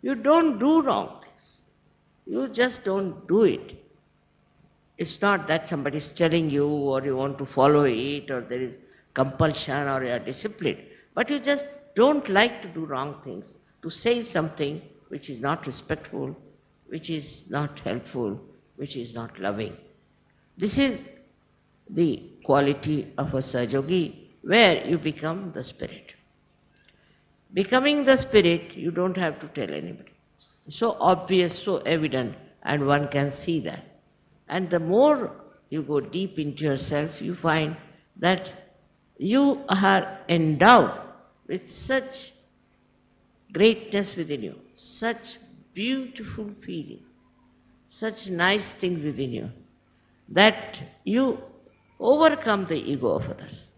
You don't do wrong things. You just don't do it. It's not that somebody is telling you or you want to follow it or there is compulsion or you are disciplined. But you just don't like to do wrong things, to say something which is not respectful, which is not helpful, which is not loving. This is the quality of a Sahajogi, where you become the spirit. Becoming the spirit, you don't have to tell anybody. So obvious, so evident, and one can see that. And the more you go deep into yourself, you find that you are endowed with such greatness within you, such beautiful feelings, such nice things within you, that you overcome the ego of others.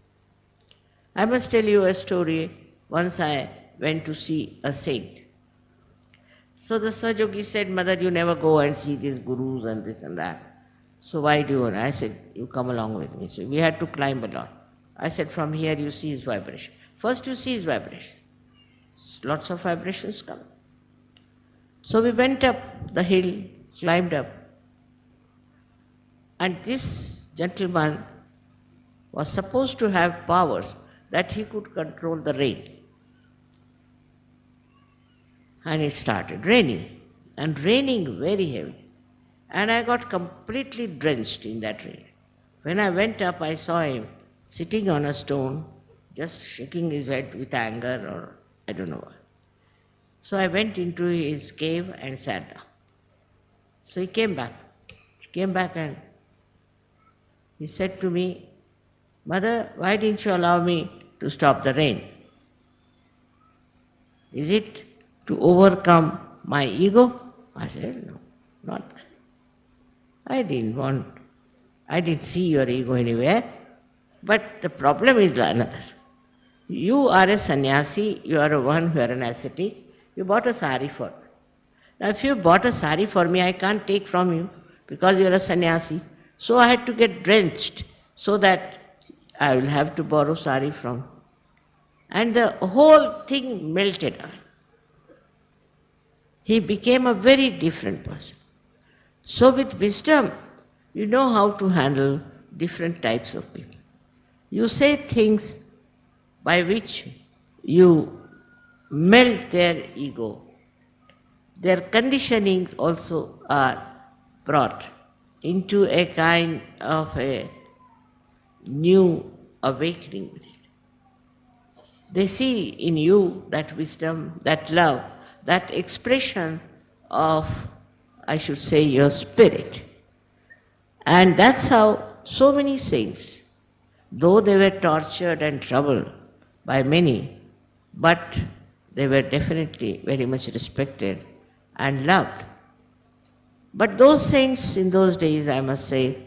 I must tell you a story. Once I went to see a saint. So the Sahajogi said, Mother, you never go and see these gurus and this and that. So why do you want? I said, you come along with me. So we had to climb a lot. I said, from here you see his vibration. First you see his vibration. Lots of vibrations come. So we went up the hill, climbed up. And this gentleman was supposed to have powers that he could control the rain. And it started raining, and raining very heavy. And I got completely drenched in that rain. When I went up, I saw him sitting on a stone, just shaking his head with anger or I don't know what. So I went into his cave and sat down. So he came back. And he said to me, Mother, why didn't you allow me to stop the rain? Is it to overcome my ego? I said, no, not that. I didn't see your ego anywhere. But the problem is another. You are a sannyasi, you are one who are an ascetic, you bought a sari for me. Now if you bought a sari for me, I can't take from you because you are a sannyasi. So I had to get drenched so that I will have to borrow sari from. And the whole thing melted away. He became a very different person. So with wisdom, you know how to handle different types of people. You say things by which you melt their ego. Their conditionings also are brought into a kind of a new awakening with it. They see in you that wisdom, that love, that expression of, I should say, your spirit. And that's how so many saints, though they were tortured and troubled by many, but they were definitely very much respected and loved. But those saints in those days, I must say,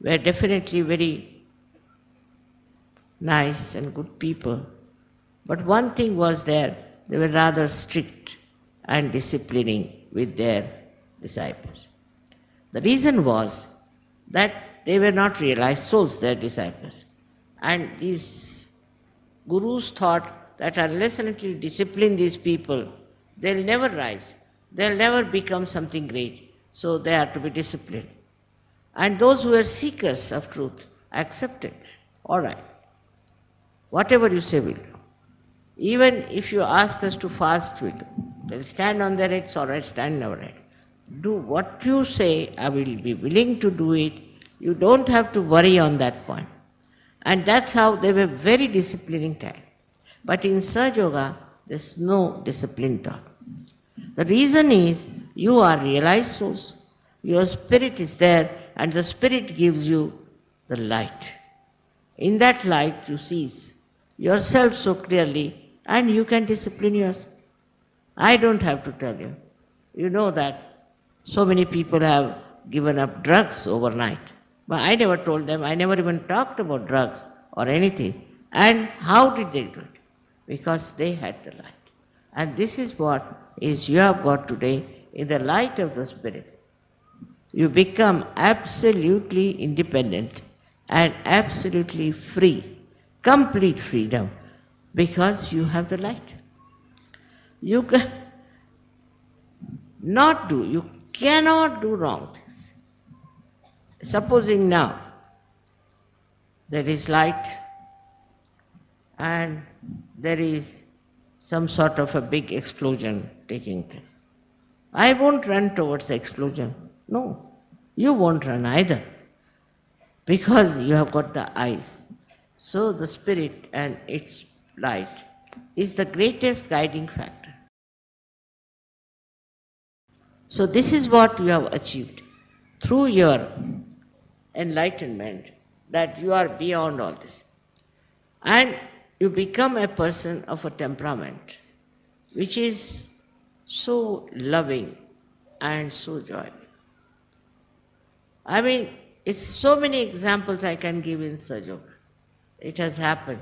were definitely very nice and good people. But one thing was there, they were rather strict and disciplining with their disciples. The reason was that they were not realized souls, their disciples. And these gurus thought that unless and until you discipline these people, they'll never rise. They'll never become something great. So they are to be disciplined. And those who were seekers of truth accepted. All right. Whatever you say, we'll do. Even if you ask us to fast, we'll do. They'll stand on their heads, all right, stand on our head. Do what you say, I will be willing to do it. You don't have to worry on that point. And that's how they were very disciplining type. But in Sahaja Yoga, there's no discipline taught. The reason is you are realized souls. Your spirit is there and the spirit gives you the light. In that light you see yourself so clearly and you can discipline yourself. I don't have to tell you. You know that so many people have given up drugs overnight. But I never told them, I never even talked about drugs or anything. And how did they do it? Because they had the light. And this is what is you have got today in the light of the Spirit. You become absolutely independent and absolutely free, complete freedom, because you have the light. not do. You cannot do wrong things. Supposing now there is light and there is some sort of a big explosion taking place. I won't run towards the explosion. No, you won't run either, because you have got the eyes. So the spirit and its light is the greatest guiding factor. So this is what you have achieved through your enlightenment, that you are beyond all this. And you become a person of a temperament which is so loving and so joyful. I mean, it's so many examples I can give in Sajog. It has happened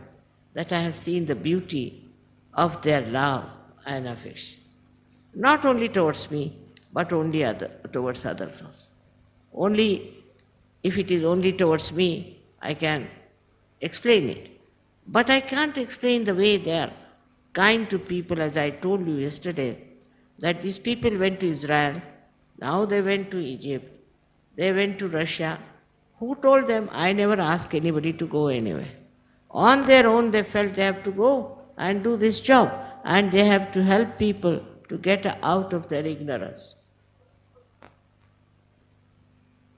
that I have seen the beauty of their love and affection. Not only towards me, but only towards others also. Only if it is only towards me, I can explain it. But I can't explain the way they are kind to people, as I told you yesterday, that these people went to Israel, now they went to Egypt, they went to Russia. Who told them? I never asked anybody to go anywhere. On their own they felt they have to go and do this job, and they have to help people to get out of their ignorance.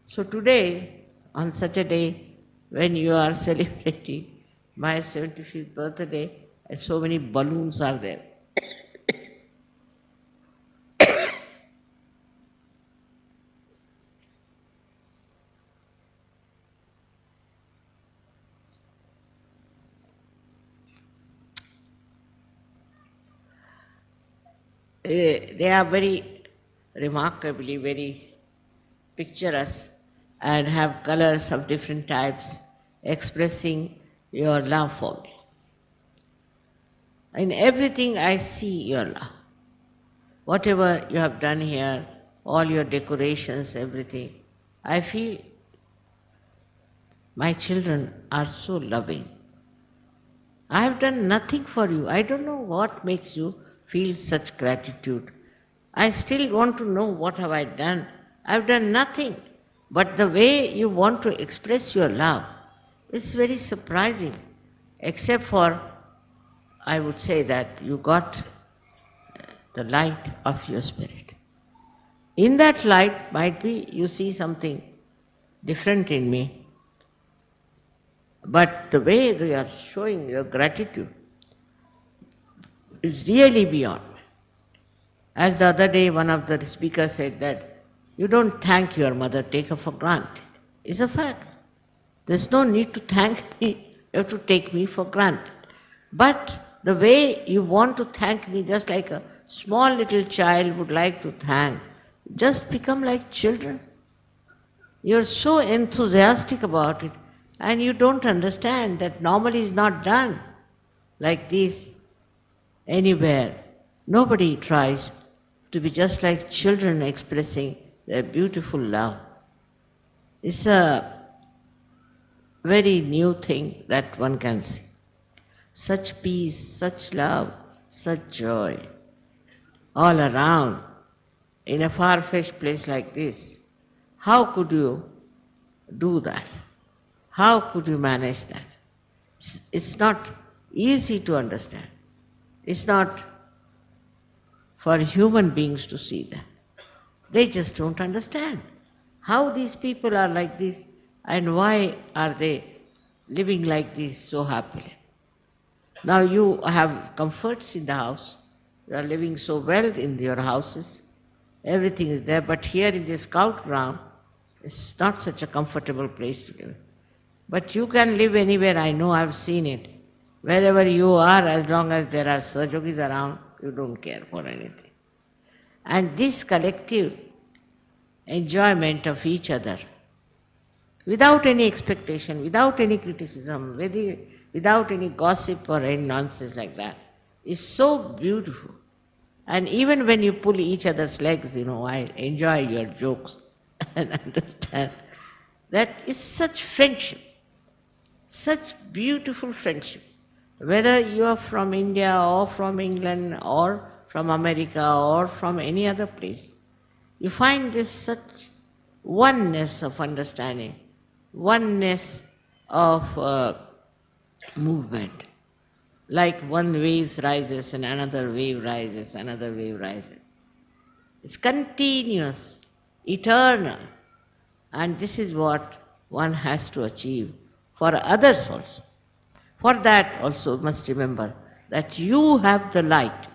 So today, on such a day, when you are celebrating my 75th birthday, and so many balloons are there, they are very remarkably, very picturesque and have colors of different types expressing your love for me. In everything I see your love. Whatever you have done here, all your decorations, everything, I feel my children are so loving. I have done nothing for you. I don't know what makes you feel such gratitude. I still want to know what have I done. I have done nothing. But the way you want to express your love is very surprising, except for, I would say that you got the light of your spirit. In that light, might be you see something different in me, but the way you are showing your gratitude is really beyond. As the other day one of the speakers said that you don't thank your mother, take her for granted. It's a fact. There's no need to thank me, you have to take me for granted. But the way you want to thank me, just like a small little child would like to thank, just become like children. You're so enthusiastic about it, and you don't understand that normally is not done like this anywhere. Nobody tries to be just like children expressing their beautiful love. It's a very new thing that one can see. Such peace, such love, such joy all around in a far-fetched place like this. How could you do that? How could you manage that? It's not easy to understand. It's not for human beings to see that. They just don't understand how these people are like this and why are they living like this so happily. Now you have comforts in the house, you are living so well in your houses, everything is there, but here in this scout ground, it's not such a comfortable place to live. But you can live anywhere, I know, I've seen it. Wherever you are, as long as there are Sahajogis around, you don't care for anything. And this collective enjoyment of each other, without any expectation, without any criticism, without any gossip or any nonsense like that, is so beautiful. And even when you pull each other's legs, I enjoy your jokes and understand. That is such friendship, such beautiful friendship. Whether you are from India or from England or from America or from any other place, you find this such oneness of understanding, oneness of movement. Like one wave rises and another wave rises, another wave rises. It's continuous, eternal. And this is what one has to achieve for others also. For that also must remember that you have the light.